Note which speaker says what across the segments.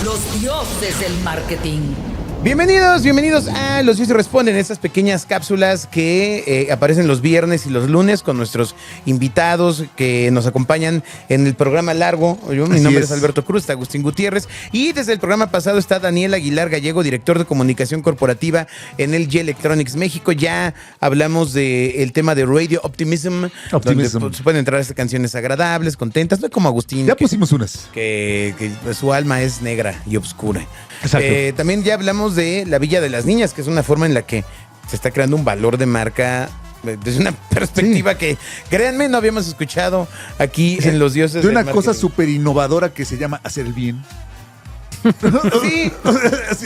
Speaker 1: Los dioses del marketing.
Speaker 2: Bienvenidos a Los Dioses Responden, estas pequeñas cápsulas que aparecen los viernes y los lunes con nuestros invitados que nos acompañan en el programa largo. Mi nombre es Alberto Cruz, está Agustín Gutiérrez, y desde el programa pasado está Daniel Aguilar Gallego, director de comunicación corporativa en LG Electronics México. Ya hablamos del tema de Radio Optimism. Donde se pueden entrar estas canciones agradables, contentas, no como Agustín.
Speaker 3: Ya pusimos unas.
Speaker 2: Que su alma es negra y oscura.
Speaker 3: Exacto.
Speaker 2: También ya hablamos de la Villa de las Niñas, que es una forma en la que se está creando un valor de marca desde una perspectiva que, créanme, no habíamos escuchado aquí en Los Dioses
Speaker 3: de una
Speaker 2: del
Speaker 3: cosa
Speaker 2: Marketing.
Speaker 3: súper innovadora que se llama hacer el bien.
Speaker 2: Sí,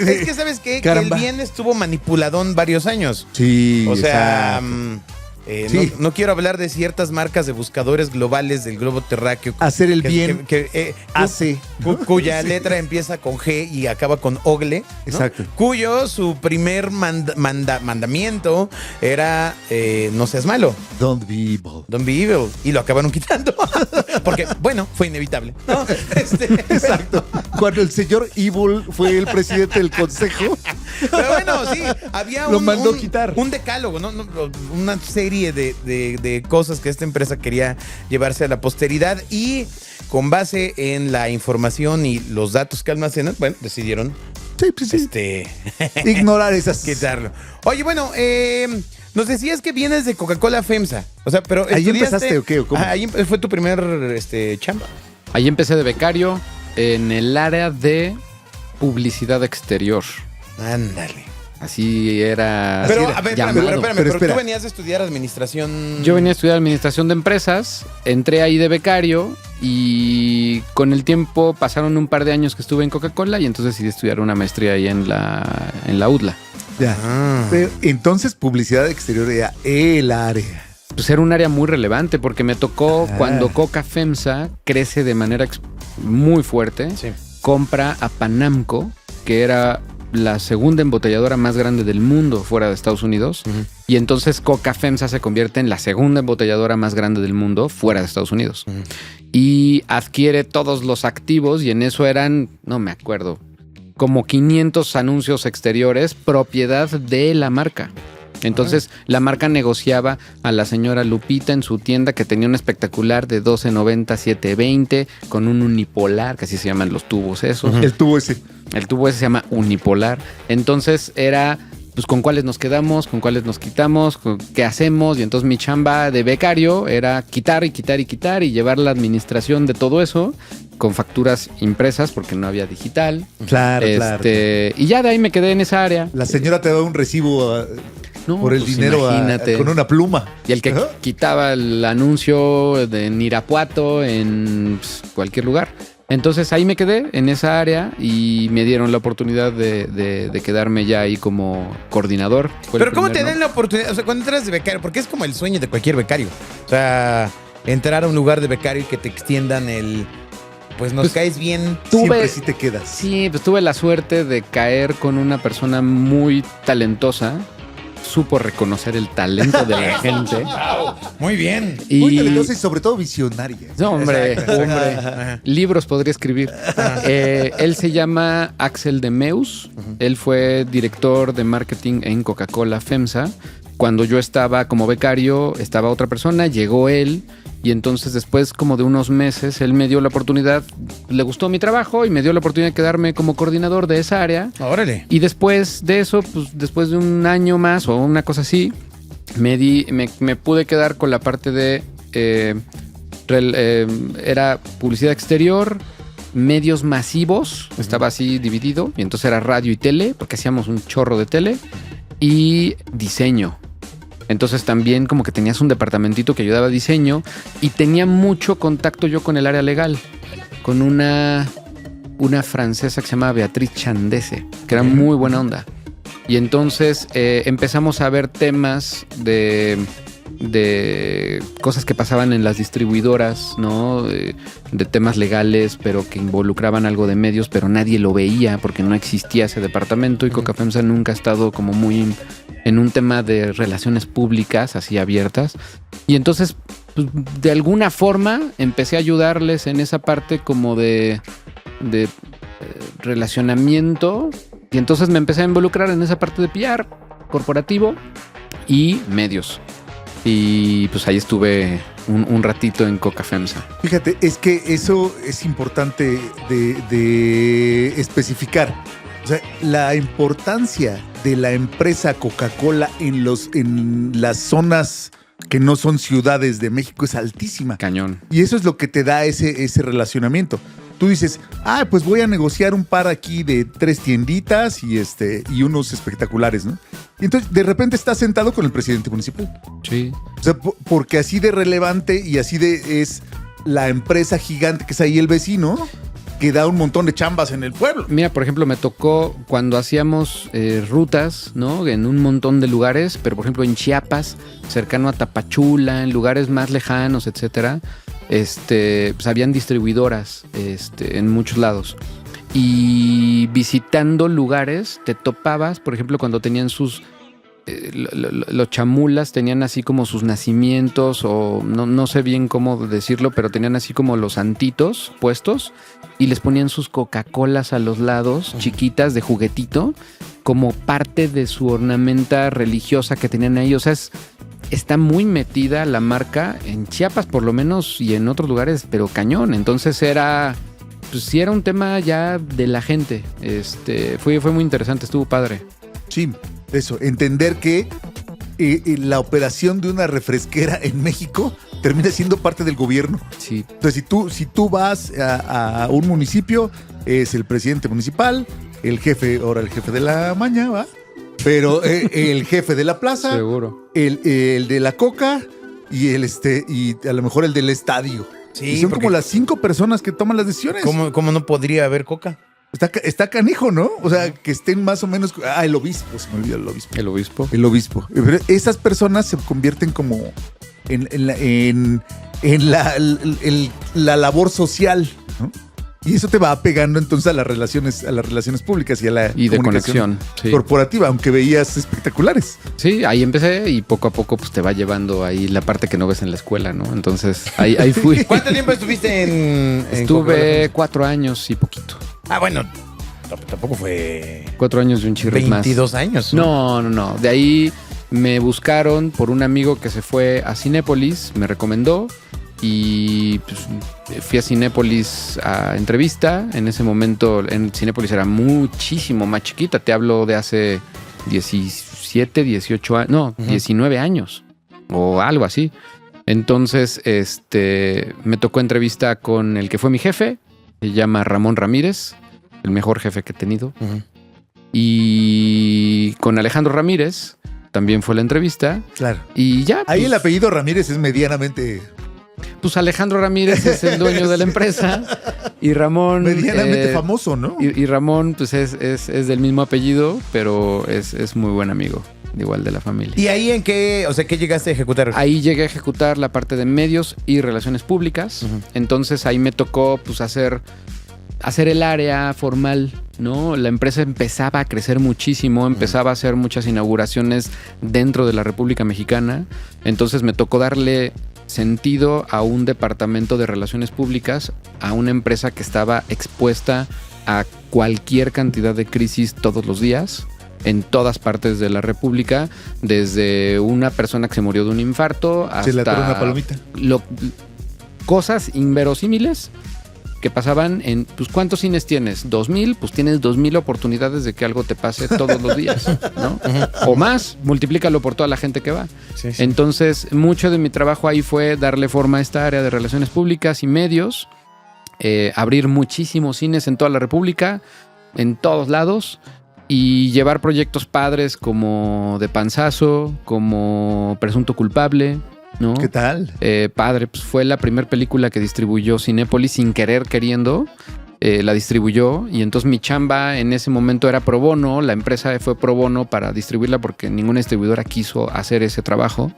Speaker 2: es que ¿sabes qué?
Speaker 3: Caramba.
Speaker 2: Que el bien estuvo manipuladón varios años.
Speaker 3: Sí,
Speaker 2: O sea,
Speaker 3: Sí.
Speaker 2: no quiero hablar de ciertas marcas de buscadores globales del globo terráqueo.
Speaker 3: hacer el bien hace.
Speaker 2: Cuya letra empieza con G y acaba con Ogle. ¿no?
Speaker 3: Exacto.
Speaker 2: Cuyo su primer mandamiento era no seas malo.
Speaker 3: Don't be evil.
Speaker 2: Don't be evil. Y lo acabaron quitando. Porque, bueno, fue inevitable. ¿no?
Speaker 3: Exacto. Cuando el señor Evil fue el presidente del consejo.
Speaker 2: Pero bueno, sí, había
Speaker 3: Lo mandó quitar.
Speaker 2: un decálogo, ¿no? Una serie de cosas que esta empresa quería llevarse a la posteridad, y con base en la información y los datos que almacenan, bueno, decidieron
Speaker 3: Sí. Ignorar esas.
Speaker 2: quitarlo. Oye, bueno, nos decías que vienes de Coca-Cola FEMSA. O sea, pero
Speaker 3: ¿Ahí
Speaker 2: estudiaste-
Speaker 3: empezaste o qué? ¿O cómo?
Speaker 2: Ahí fue tu primer chamba.
Speaker 4: Ahí empecé de becario en el área de publicidad exterior.
Speaker 2: Ándale.
Speaker 4: Así era.
Speaker 2: Pero,
Speaker 4: así era
Speaker 2: a ver,
Speaker 4: llamado.
Speaker 2: espérame,
Speaker 3: Pero
Speaker 2: pero
Speaker 3: espera.
Speaker 2: tú venías de estudiar administración.
Speaker 4: Yo venía a estudiar administración de empresas, entré ahí de becario y con el tiempo pasaron un par de años que estuve en Coca-Cola y entonces decidí estudiar una maestría ahí en la UDLA.
Speaker 3: Ya.
Speaker 2: Ah.
Speaker 3: Pero entonces publicidad exterior era el área.
Speaker 4: Pues era un área muy relevante porque me tocó cuando Coca FEMSA crece de manera muy fuerte,
Speaker 2: Sí.
Speaker 4: compra a Panamco, que era la segunda embotelladora más grande del mundo fuera de Estados Unidos.
Speaker 2: Ujú.
Speaker 4: Y entonces Coca FEMSA se convierte en la segunda embotelladora más grande del mundo fuera de Estados Unidos.
Speaker 2: Ujú.
Speaker 4: Y adquiere todos los activos y en eso eran, no me acuerdo, como 500 anuncios exteriores propiedad de la marca. Entonces la marca negociaba a la señora Lupita en su tienda, que tenía un espectacular de 1290 720 con un unipolar, que así se llaman los tubos esos.
Speaker 3: El tubo ese.
Speaker 4: El tubo ese se llama unipolar. Entonces era, pues, con cuáles nos quedamos, con cuáles nos quitamos, qué hacemos. Y entonces mi chamba de becario era quitar y llevar la administración de todo eso con facturas impresas porque no había digital.
Speaker 3: Claro, claro.
Speaker 4: Y ya de ahí me quedé en esa área.
Speaker 3: La señora te da un recibo
Speaker 4: No,
Speaker 3: por el
Speaker 4: pues
Speaker 3: dinero
Speaker 4: imagínate.
Speaker 3: con una pluma.
Speaker 4: Y el que
Speaker 3: Ajá.
Speaker 4: quitaba el anuncio en Irapuato, en cualquier lugar. Entonces ahí me quedé en esa área y me dieron la oportunidad de quedarme ya ahí como coordinador. Fue el
Speaker 2: Pero ¿cómo te
Speaker 4: primer,
Speaker 2: dan la oportunidad? O sea, cuando entras de becario, porque es como el sueño de cualquier becario. O sea, entrar a un lugar de becario y que te extiendan pues nos
Speaker 4: Pues,
Speaker 2: caes bien.
Speaker 3: Siempre sí te quedas.
Speaker 4: Sí, pues tuve la suerte de caer con una persona muy talentosa. Supo reconocer el talento de la gente.
Speaker 2: Muy bien.
Speaker 3: Muy
Speaker 4: Y
Speaker 3: talentosa y sobre todo visionaria.
Speaker 4: no, hombre,
Speaker 2: Exacto.
Speaker 4: hombre.
Speaker 2: Ajá.
Speaker 4: Libros podría escribir. Él se llama Axel de Meus. Él fue director de marketing en Coca-Cola FEMSA. Cuando yo estaba como becario, estaba otra persona, llegó él. Y entonces después como de unos meses, él me dio la oportunidad, le gustó mi trabajo y me dio la oportunidad de quedarme como coordinador de esa área.
Speaker 2: Órale.
Speaker 4: Y después de eso, pues después de un año más o una cosa así, me pude quedar con la parte de era publicidad exterior, medios masivos, estaba así dividido, y entonces era radio y tele, porque hacíamos un chorro de tele, y diseño. Entonces también como que tenías un departamentito que ayudaba a diseño y tenía mucho contacto yo con el área legal, con una francesa que se llama Beatriz Chandese, que era muy buena onda. Y entonces empezamos a ver temas de cosas que pasaban en las distribuidoras, ¿no? De temas legales, pero que involucraban algo de medios, pero nadie lo veía porque no existía ese departamento y Coca FEMSA nunca ha estado como muy en un tema de relaciones públicas así abiertas. Y entonces, pues, de alguna forma, empecé a ayudarles en esa parte como de relacionamiento. Y entonces me empecé a involucrar en esa parte de PR corporativo y medios. Y pues ahí estuve un ratito en Coca FEMSA.
Speaker 3: Fíjate, es que eso es importante de especificar. O sea, la importancia de la empresa Coca-Cola en las zonas que no son ciudades de México es altísima.
Speaker 4: Cañón.
Speaker 3: Y eso es lo que te da ese relacionamiento. Tú dices, pues voy a negociar un par aquí de 3 tienditas y unos espectaculares, ¿no? Y entonces de repente estás sentado con el presidente municipal.
Speaker 4: Sí.
Speaker 3: O sea, porque así de relevante y así de es la empresa gigante que es ahí el vecino, que da un montón de chambas en el pueblo.
Speaker 4: Mira, por ejemplo, me tocó cuando hacíamos rutas, ¿no? En un montón de lugares, pero por ejemplo en Chiapas, cercano a Tapachula, en lugares más lejanos, etcétera, pues habían distribuidoras en muchos lados. Y visitando lugares, te topabas, por ejemplo, cuando tenían sus... los chamulas tenían así como sus nacimientos, o no sé bien cómo decirlo, pero tenían así como los santitos puestos y les ponían sus Coca-Colas a los lados, chiquitas de juguetito, como parte de su ornamenta religiosa que tenían ahí. O sea, está muy metida la marca en Chiapas por lo menos y en otros lugares, pero cañón. Entonces pues sí era un tema ya de la gente. Fue muy interesante, estuvo padre.
Speaker 3: Sí, eso, entender que la operación de una refresquera en México termina siendo parte del gobierno.
Speaker 4: Sí.
Speaker 3: Entonces, si tú vas a un municipio, es el presidente municipal, el jefe de la maña, ¿va? Pero el jefe de la plaza,
Speaker 4: Seguro.
Speaker 3: el de la coca y y a lo mejor el del estadio.
Speaker 2: Sí,
Speaker 3: y son
Speaker 2: porque-
Speaker 3: como las 5 personas que toman las decisiones.
Speaker 2: ¿Cómo no podría haber coca?
Speaker 3: Está canijo, ¿no? O sea, que estén más o menos... el obispo, se me olvidó el obispo.
Speaker 4: El obispo.
Speaker 3: El obispo. Pero esas personas se convierten como en la labor social, ¿no? Y eso te va pegando entonces a las relaciones públicas y a la
Speaker 4: Y de
Speaker 3: comunicación
Speaker 4: conexión. Sí.
Speaker 3: corporativa, aunque veías espectaculares.
Speaker 4: Sí, ahí empecé y poco a poco pues te va llevando ahí la parte que no ves en la escuela, ¿no? Entonces ahí fui.
Speaker 2: ¿Cuánto tiempo estuviste en
Speaker 4: Estuve 4 años y poquito.
Speaker 2: bueno, tampoco fue
Speaker 4: 4 años y un chirris más.
Speaker 2: 22 años.
Speaker 4: No. De ahí me buscaron por un amigo que se fue a Cinépolis, me recomendó y pues, fui a Cinépolis a entrevista. En ese momento en Cinépolis era muchísimo más chiquita. Te hablo de hace 17, 18 años, no, 19 años o algo así. Entonces, me tocó entrevista con el que fue mi jefe, se llama Ramón Ramírez, el mejor jefe que he tenido.
Speaker 2: Ujú.
Speaker 4: Y con Alejandro Ramírez también fue la entrevista.
Speaker 3: Claro.
Speaker 4: Y ya,
Speaker 3: Ahí
Speaker 4: pues,
Speaker 3: el apellido Ramírez es medianamente
Speaker 4: Alejandro Ramírez es el dueño de la empresa y Ramón...
Speaker 3: famoso, ¿no?
Speaker 4: Y Ramón pues es del mismo apellido, pero es muy buen amigo, igual de la familia.
Speaker 2: ¿Y ahí en qué llegaste a ejecutar?
Speaker 4: Ahí llegué a ejecutar la parte de medios y relaciones públicas.
Speaker 2: Ujú.
Speaker 4: Entonces ahí me tocó pues hacer el área formal, ¿no? La empresa empezaba a crecer muchísimo, empezaba a hacer muchas inauguraciones dentro de la República Mexicana. Entonces me tocó darle sentido a un departamento de relaciones públicas, a una empresa que estaba expuesta a cualquier cantidad de crisis todos los días, en todas partes de la República, desde una persona que se murió de un infarto hasta...
Speaker 3: Se le atoró una palomita.
Speaker 4: Cosas inverosímiles que pasaban en, pues, ¿cuántos cines tienes? 2,000, pues tienes 2,000 oportunidades de que algo te pase todos los días, ¿no? O más, multiplícalo por toda la gente que va.
Speaker 2: Sí, sí.
Speaker 4: Entonces, mucho de mi trabajo ahí fue darle forma a esta área de relaciones públicas y medios, abrir muchísimos cines en toda la República, en todos lados, y llevar proyectos padres como De Panzazo, como Presunto Culpable, ¿no?
Speaker 3: ¿Qué tal?
Speaker 4: Padre, pues fue la primera película que distribuyó Cinépolis sin querer queriendo. La distribuyó y entonces mi chamba en ese momento era pro bono. La empresa fue pro bono para distribuirla porque ninguna distribuidora quiso hacer ese trabajo.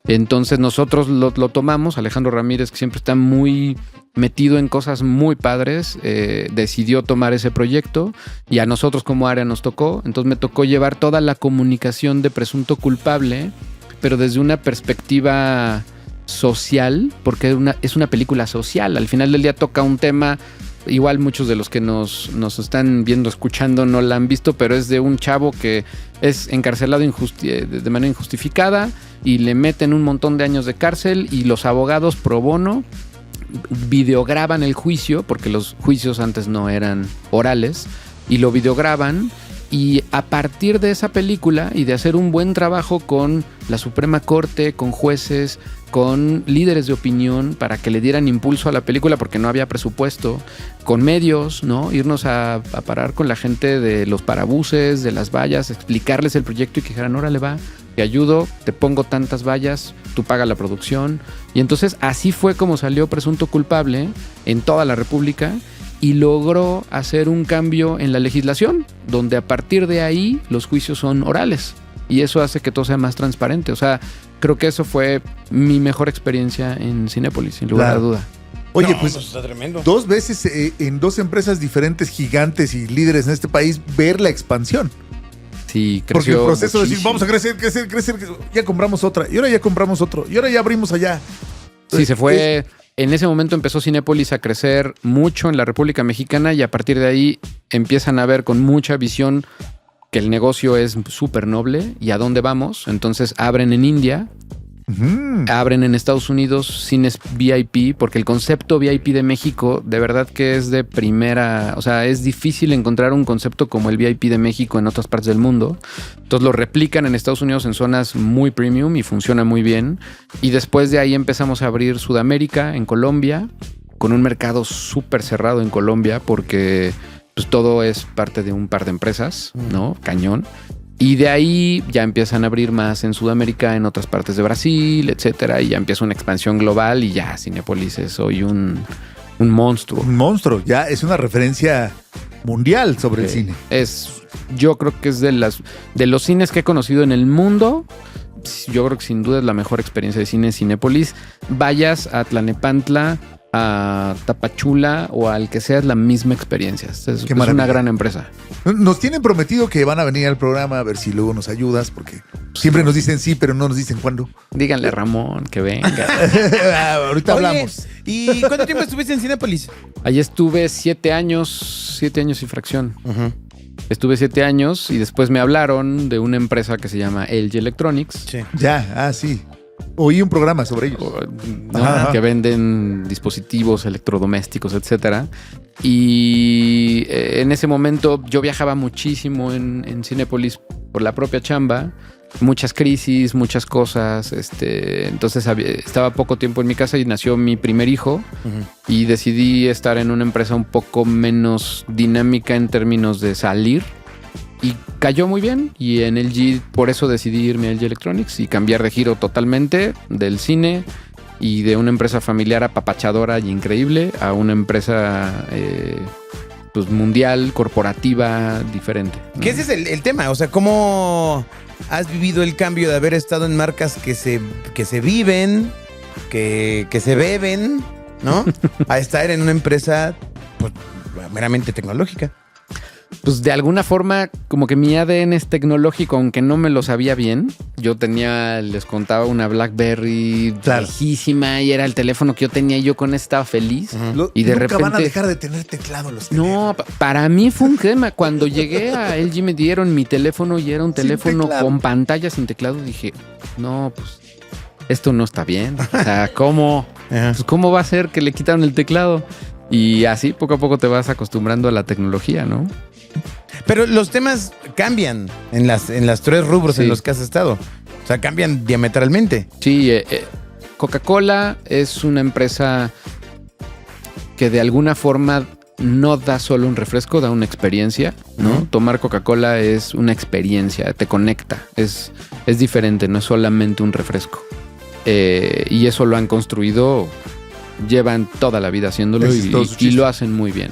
Speaker 4: Entonces nosotros lo tomamos. Alejandro Ramírez, que siempre está muy metido en cosas muy padres, decidió tomar ese proyecto y a nosotros como área nos tocó. Entonces me tocó llevar toda la comunicación de Presunto Culpable, pero desde una perspectiva social, porque es una película social. Al final del día toca un tema igual muchos de los que nos están viendo, escuchando, no la han visto, pero es de un chavo que es encarcelado de manera injustificada y le meten un montón de años de cárcel y los abogados pro bono videograban el juicio, porque los juicios antes no eran orales, y lo videograban. Y a partir de esa película y de hacer un buen trabajo con la Suprema Corte, con jueces, con líderes de opinión para que le dieran impulso a la película porque no había presupuesto, con medios, ¿no? Irnos a parar con la gente de los parabuses, de las vallas, explicarles el proyecto y que dijeran, órale va, te ayudo, te pongo tantas vallas, tú pagas la producción. Y entonces así fue como salió Presunto Culpable en toda la República. Y logró hacer un cambio en la legislación, donde a partir de ahí los juicios son orales. Y eso hace que todo sea más transparente. O sea, creo que eso fue mi mejor experiencia en Cinépolis, sin lugar a duda.
Speaker 3: Oye,
Speaker 2: No,
Speaker 3: pues
Speaker 2: está tremendo.
Speaker 3: 2 veces en 2 empresas diferentes, gigantes y líderes en este país, ver la expansión.
Speaker 4: Sí,
Speaker 3: Porque
Speaker 4: creció
Speaker 3: el proceso de decir,
Speaker 4: muchísimo.
Speaker 3: vamos a crecer, ya compramos otra, y ahora ya compramos otro, y ahora ya abrimos allá.
Speaker 4: Sí, se fue. En ese momento empezó Cinépolis a crecer mucho en la República Mexicana y a partir de ahí empiezan a ver con mucha visión que el negocio es súper noble y a dónde vamos. Entonces abren en India, abren en Estados Unidos cines VIP, porque el concepto VIP de México de verdad que es de primera. O sea, es difícil encontrar un concepto como el VIP de México en otras partes del mundo. Entonces lo replican en Estados Unidos en zonas muy premium y funciona muy bien. Y después de ahí empezamos a abrir Sudamérica, en Colombia, con un mercado súper cerrado en Colombia, porque pues, todo es parte de un par de empresas, ¿no? Cañón. Y de ahí ya empiezan a abrir más en Sudamérica, en otras partes de Brasil, etcétera. Y ya empieza una expansión global y ya Cinépolis es hoy un monstruo.
Speaker 3: Un monstruo, ya es una referencia mundial sobre el cine.
Speaker 4: Yo creo que es de los cines que he conocido en el mundo. Yo creo que sin duda es la mejor experiencia de cine Cinépolis. Vayas a Tlalnepantla, a Tapachula o al que sea, es la misma experiencia. Es una gran empresa.
Speaker 3: Nos tienen prometido que van a venir al programa a ver si luego nos ayudas, porque siempre nos dicen sí, pero no nos dicen cuándo.
Speaker 4: Díganle a Ramón que venga.
Speaker 3: Ahorita
Speaker 2: Oye,
Speaker 3: hablamos.
Speaker 2: ¿y cuánto tiempo estuviste en Cinépolis?
Speaker 4: Allí estuve 7 años y fracción. Estuve 7 años y después me hablaron de una empresa que se llama LG Electronics.
Speaker 2: Sí.
Speaker 3: Ya, sí. Oí un programa sobre ellos.
Speaker 4: ¿No?
Speaker 3: Ajá.
Speaker 4: Que venden dispositivos electrodomésticos, etcétera. Y en ese momento yo viajaba muchísimo en Cinépolis por la propia chamba. Muchas crisis, muchas cosas. Entonces estaba poco tiempo en mi casa y nació mi primer hijo. Y decidí estar en una empresa un poco menos dinámica en términos de salir. Y cayó muy bien. Y en LG, por eso decidí irme a LG Electronics y cambiar de giro totalmente del cine y de una empresa familiar apapachadora y increíble a una empresa pues mundial, corporativa, diferente, ¿no?
Speaker 2: Que ese es el tema, o sea, ¿cómo has vivido el cambio de haber estado en marcas que se viven, que se beben, ¿no? A estar en una empresa pues, meramente tecnológica.
Speaker 4: Pues de alguna forma, como que mi ADN es tecnológico, aunque no me lo sabía bien. Yo les contaba una BlackBerry viejísima y era el teléfono que yo tenía y yo con estaba feliz. Y de
Speaker 3: nunca
Speaker 4: repente
Speaker 3: van a dejar de tener teclado los
Speaker 4: No,
Speaker 3: teléfonos.
Speaker 4: para mí fue un tema. Cuando llegué a LG me dieron mi teléfono y era un
Speaker 3: Sin
Speaker 4: teléfono
Speaker 3: teclado.
Speaker 4: con pantalla sin teclado. Dije, no, pues esto no está bien. O sea, ¿cómo va a ser que le quitaron el teclado? Y así poco a poco te vas acostumbrando a la tecnología, ¿no?
Speaker 2: Pero los temas cambian en las 3 rubros
Speaker 4: Sí.
Speaker 2: en los que has estado. O sea, cambian diametralmente.
Speaker 4: Sí, Coca-Cola es una empresa que de alguna forma no da solo un refresco, da una experiencia, ¿no? Tomar Coca-Cola es una experiencia, te conecta, es diferente, no es solamente un refresco. Y eso lo han construido, llevan toda la vida haciéndolo y lo hacen muy bien.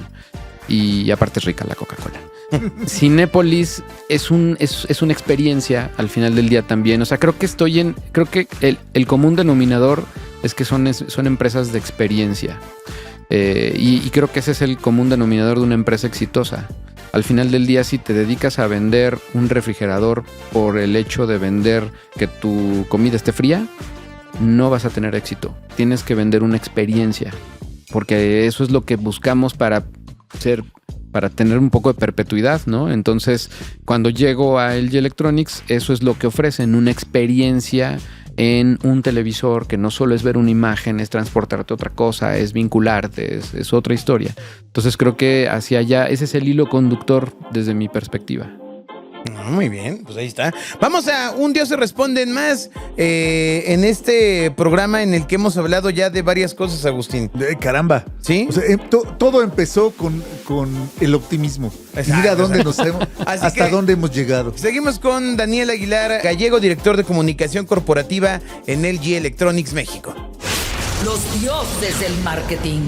Speaker 4: Y aparte es rica la Coca-Cola. Cinépolis es una experiencia al final del día también. O sea, creo que el común denominador es que son empresas de experiencia. Y creo que ese es el común denominador de una empresa exitosa. Al final del día, si te dedicas a vender un refrigerador por el hecho de vender que tu comida esté fría, no vas a tener éxito. Tienes que vender una experiencia. porque eso es lo que buscamos para tener un poco de perpetuidad, ¿no? Entonces, cuando llego a LG Electronics, eso es lo que ofrecen, una experiencia en un televisor que no solo es ver una imagen, es transportarte otra cosa, es vincularte, es otra historia. Entonces creo que hacia allá, ese es el hilo conductor desde mi perspectiva.
Speaker 2: Muy bien, pues ahí está. Vamos a Un Dios se responde más en este programa en el que hemos hablado ya de varias cosas, Agustín.
Speaker 3: Caramba.
Speaker 2: ¿Sí?
Speaker 3: O sea, todo empezó con el optimismo.
Speaker 2: Exacto.
Speaker 3: Mira dónde nos hemos,
Speaker 2: Así
Speaker 3: hasta
Speaker 2: que
Speaker 3: dónde hemos llegado.
Speaker 2: seguimos con Daniel Aguilar Gallego, director de comunicación corporativa en LG Electronics México.
Speaker 1: Los dioses del marketing.